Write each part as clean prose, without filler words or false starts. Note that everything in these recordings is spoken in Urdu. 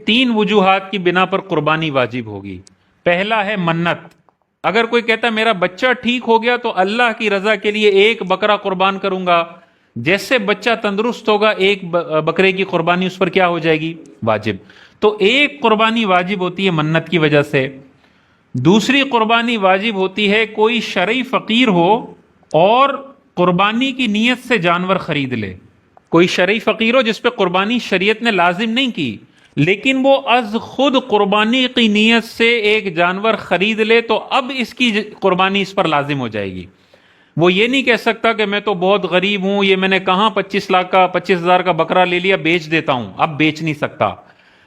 تین وجوہات کی بنا پر قربانی واجب ہوگی. پہلا ہے منت. اگر کوئی کہتا ہے میرا بچہ ٹھیک ہو گیا تو اللہ کی رضا کے لیے ایک بکرا قربان کروں گا، جیسے بچہ تندرست ہوگا ایک بکرے کی قربانی اس پر کیا ہو جائے گی؟ واجب. تو ایک قربانی واجب ہوتی ہے منت کی وجہ سے. دوسری قربانی واجب ہوتی ہے کوئی شرعی فقیر ہو اور قربانی کی نیت سے جانور خرید لے. کوئی شرعی فقیر ہو جس پہ قربانی شریعت نے لازم نہیں کی، لیکن وہ از خود قربانی کی نیت سے ایک جانور خرید لے تو اب اس کی قربانی اس پر لازم ہو جائے گی. وہ یہ نہیں کہہ سکتا کہ میں تو بہت غریب ہوں، یہ میں نے کہاں 25,000 کا بکرا لے لیا بیچ دیتا ہوں. اب بیچ نہیں سکتا.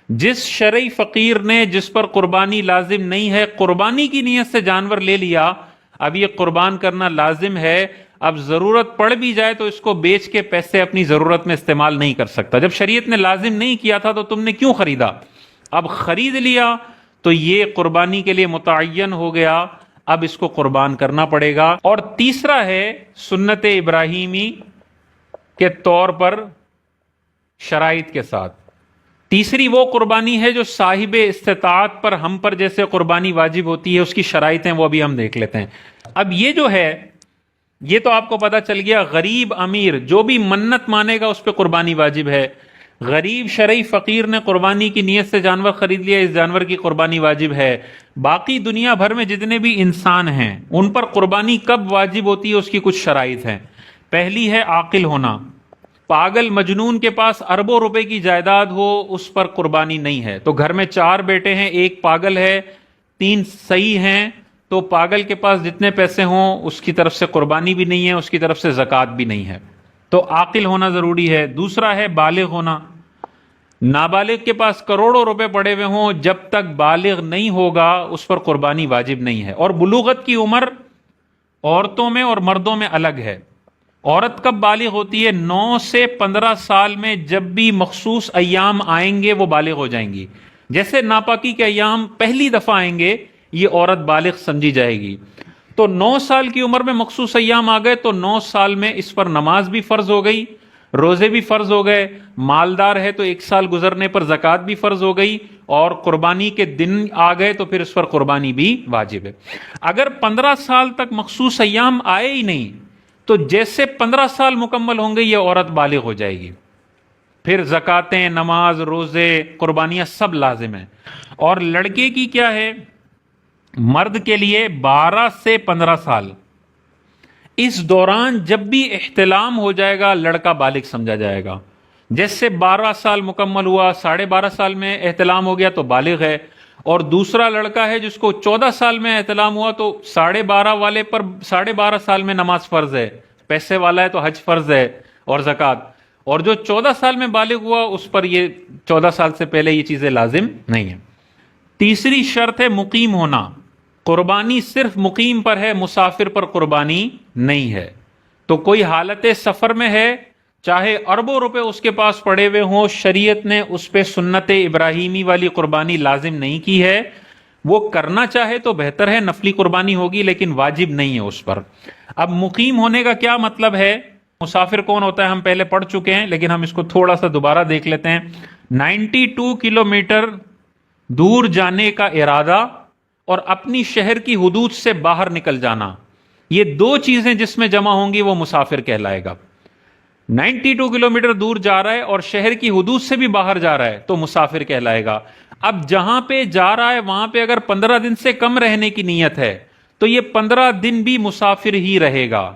جس شرعی فقیر نے جس پر قربانی لازم نہیں ہے قربانی کی نیت سے جانور لے لیا، اب یہ قربان کرنا لازم ہے. اب ضرورت پڑ بھی جائے تو اس کو بیچ کے پیسے اپنی ضرورت میں استعمال نہیں کر سکتا. جب شریعت نے لازم نہیں کیا تھا تو تم نے کیوں خریدا؟ اب خرید لیا تو یہ قربانی کے لیے متعین ہو گیا، اب اس کو قربان کرنا پڑے گا. اور تیسرا ہے سنت ابراہیمی کے طور پر شرائط کے ساتھ. تیسری وہ قربانی ہے جو صاحب استطاعت پر ہم پر جیسے قربانی واجب ہوتی ہے، اس کی شرائطیں وہ ابھی ہم دیکھ لیتے ہیں. اب یہ جو ہے یہ تو آپ کو پتا چل گیا، غریب امیر جو بھی منت مانے گا اس پہ قربانی واجب ہے. غریب شرعی فقیر نے قربانی کی نیت سے جانور خرید لیا، اس جانور کی قربانی واجب ہے. باقی دنیا بھر میں جتنے بھی انسان ہیں ان پر قربانی کب واجب ہوتی ہے اس کی کچھ شرائط ہیں. پہلی ہے عاقل ہونا. پاگل مجنون کے پاس اربوں روپے کی جائیداد ہو اس پر قربانی نہیں ہے. تو گھر میں 4 بیٹے ہیں، ایک پاگل ہے، 3 صحیح ہیں، تو پاگل کے پاس جتنے پیسے ہوں اس کی طرف سے قربانی بھی نہیں ہے، اس کی طرف سے زکوٰۃ بھی نہیں ہے. تو عاقل ہونا ضروری ہے. دوسرا ہے بالغ ہونا. نابالغ کے پاس کروڑوں روپے پڑے ہوئے ہوں، جب تک بالغ نہیں ہوگا اس پر قربانی واجب نہیں ہے. اور بلوغت کی عمر عورتوں میں اور مردوں میں الگ ہے. عورت کب بالغ ہوتی ہے؟ 9 سے 15 سال میں جب بھی مخصوص ایام آئیں گے وہ بالغ ہو جائیں گی. جیسے ناپاکی کے ایام پہلی دفعہ آئیں گے یہ عورت بالغ سمجھی جائے گی. تو 9 سال کی عمر میں مخصوص ایام آ گئے تو 9 سال میں اس پر نماز بھی فرض ہو گئی، روزے بھی فرض ہو گئے. مالدار ہے تو 1 سال گزرنے پر زکوٰۃ بھی فرض ہو گئی، اور قربانی کے دن آ گئے تو پھر اس پر قربانی بھی واجب ہے. اگر 15 سال تک مخصوص ایام آئے ہی نہیں تو جیسے 15 سال مکمل ہوں گے یہ عورت بالغ ہو جائے گی. پھر زکاتیں، نماز، روزے، قربانیاں سب لازم ہیں. اور لڑکے کی کیا ہے؟ مرد کے لیے 12 سے 15 سال. اس دوران جب بھی احتلام ہو جائے گا لڑکا بالغ سمجھا جائے گا. جیسے 12 سال مکمل ہوا، 12.5 سال میں احتلام ہو گیا تو بالغ ہے. اور دوسرا لڑکا ہے جس کو 14 سال میں احتلام ہوا تو 12.5 والے پر 12.5 سال میں نماز فرض ہے، پیسے والا ہے تو حج فرض ہے اور زکوٰۃ. اور جو 14 سال میں بالغ ہوا اس پر یہ 14 سال سے پہلے یہ چیزیں لازم نہیں ہیں. تیسری شرط ہے مقیم ہونا. قربانی صرف مقیم پر ہے، مسافر پر قربانی نہیں ہے. تو کوئی حالت سفر میں ہے، چاہے اربوں روپے اس کے پاس پڑے ہوئے ہوں، شریعت نے اس پہ سنت ابراہیمی والی قربانی لازم نہیں کی ہے. وہ کرنا چاہے تو بہتر ہے، نفلی قربانی ہوگی لیکن واجب نہیں ہے اس پر. اب مقیم ہونے کا کیا مطلب ہے؟ مسافر کون ہوتا ہے ہم پہلے پڑھ چکے ہیں لیکن ہم اس کو تھوڑا سا دوبارہ دیکھ لیتے ہیں. 92 کلومیٹر دور جانے کا ارادہ اور اپنی شہر کی حدود سے باہر نکل جانا، یہ 2 چیزیں جس میں جمع ہوں گی وہ مسافر کہلائے گا. 92 کلومیٹر دور جا رہا ہے اور شہر کی حدود سے بھی باہر جا رہا ہے تو مسافر کہلائے گا. اب جہاں پہ جا رہا ہے وہاں پہ اگر 15 دن سے کم رہنے کی نیت ہے تو یہ 15 دن بھی مسافر ہی رہے گا.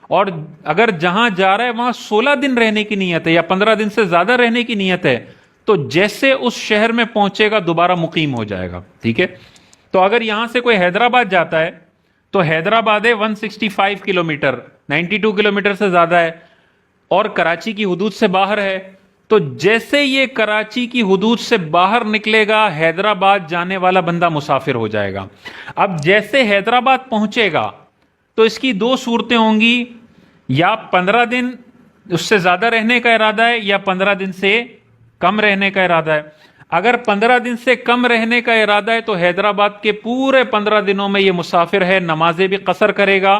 اور اگر جہاں جا رہا ہے وہاں 16 دن رہنے کی نیت ہے یا 15 دن سے زیادہ رہنے کی نیت ہے تو جیسے اس شہر میں پہنچے گا دوبارہ مقیم ہو جائے گا. ٹھیک ہے. تو اگر یہاں سے کوئی حیدرآباد جاتا ہے تو حیدرآباد ہے 165 کلومیٹر، 92 کلومیٹر سے زیادہ ہے، اور کراچی کی حدود سے باہر ہے. تو جیسے یہ کراچی کی حدود سے باہر نکلے گا حیدرآباد جانے والا بندہ مسافر ہو جائے گا. اب جیسے حیدرآباد پہنچے گا تو اس کی 2 صورتیں ہوں گی، یا 15 دن اس سے زیادہ رہنے کا ارادہ ہے یا 15 دن سے کم رہنے کا ارادہ ہے. اگر 15 دن سے کم رہنے کا ارادہ ہے تو حیدرآباد کے پورے 15 دنوں میں یہ مسافر ہے، نمازیں بھی قصر کرے گا.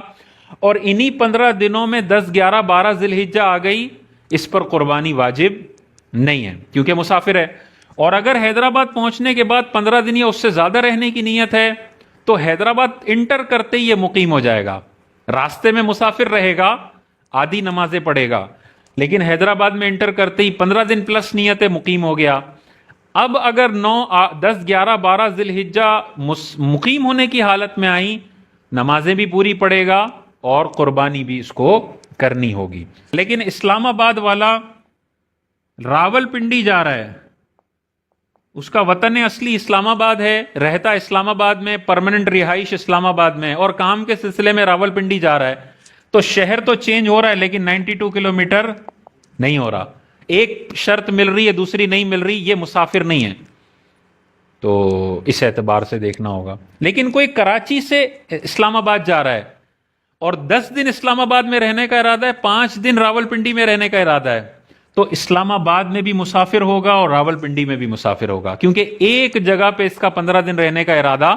اور انہی 15 دنوں میں 10، 11، 12 ذی الحجہ آ گئی، اس پر قربانی واجب نہیں ہے کیونکہ مسافر ہے. اور اگر حیدرآباد پہنچنے کے بعد 15 دن یا اس سے زیادہ رہنے کی نیت ہے تو حیدرآباد انٹر کرتے ہی یہ مقیم ہو جائے گا. راستے میں مسافر رہے گا، آدھی نمازیں پڑھے گا، لیکن حیدرآباد میں انٹر کرتے ہی 15 دن پلس نیت مقیم ہو گیا. اب اگر 9 10 11 12 ذی الحجہ مقیم ہونے کی حالت میں آئیں، نمازیں بھی پوری پڑھے گا اور قربانی بھی اس کو کرنی ہوگی. لیکن اسلام آباد والا راول پنڈی جا رہا ہے، اس کا وطن اصلی اسلام آباد ہے، رہتا اسلام آباد میں، پرماننٹ رہائش اسلام آباد میں، اور کام کے سلسلے میں راول پنڈی جا رہا ہے. تو شہر تو چینج ہو رہا ہے لیکن 92 کلومیٹر نہیں ہو رہا. ایک شرط مل رہی ہے دوسری نہیں مل رہی، یہ مسافر نہیں ہے. تو اس اعتبار سے دیکھنا ہوگا. لیکن کوئی کراچی سے اسلام آباد جا رہا ہے اور 10 دن اسلام آباد میں رہنے کا ارادہ ہے، 5 دن راول پنڈی میں رہنے کا ارادہ ہے، تو اسلام آباد میں بھی مسافر ہوگا اور راول پنڈی میں بھی مسافر ہوگا. کیونکہ ایک جگہ پہ اس کا 15 دن رہنے کا ارادہ،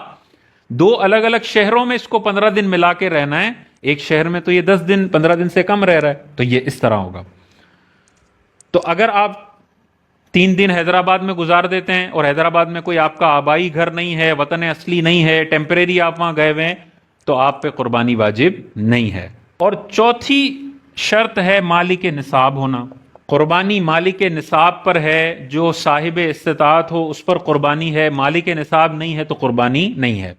2 الگ الگ شہروں میں اس کو 15 دن ملا کے رہنا ہے. ایک شہر میں تو یہ 10 دن 15 دن سے کم رہ رہا ہے، تو یہ اس طرح ہوگا. تو اگر آپ 3 دن حیدرآباد میں گزار دیتے ہیں اور حیدرآباد میں کوئی آپ کا آبائی گھر نہیں ہے، وطن اصلی نہیں ہے، ٹیمپریری آپ وہاں گئے ہوئے ہیں، تو آپ پہ قربانی واجب نہیں ہے. اور چوتھی شرط ہے مالک نصاب ہونا. قربانی مالک نصاب پر ہے، جو صاحب استطاعت ہو اس پر قربانی ہے، مالک نصاب نہیں ہے تو قربانی نہیں ہے.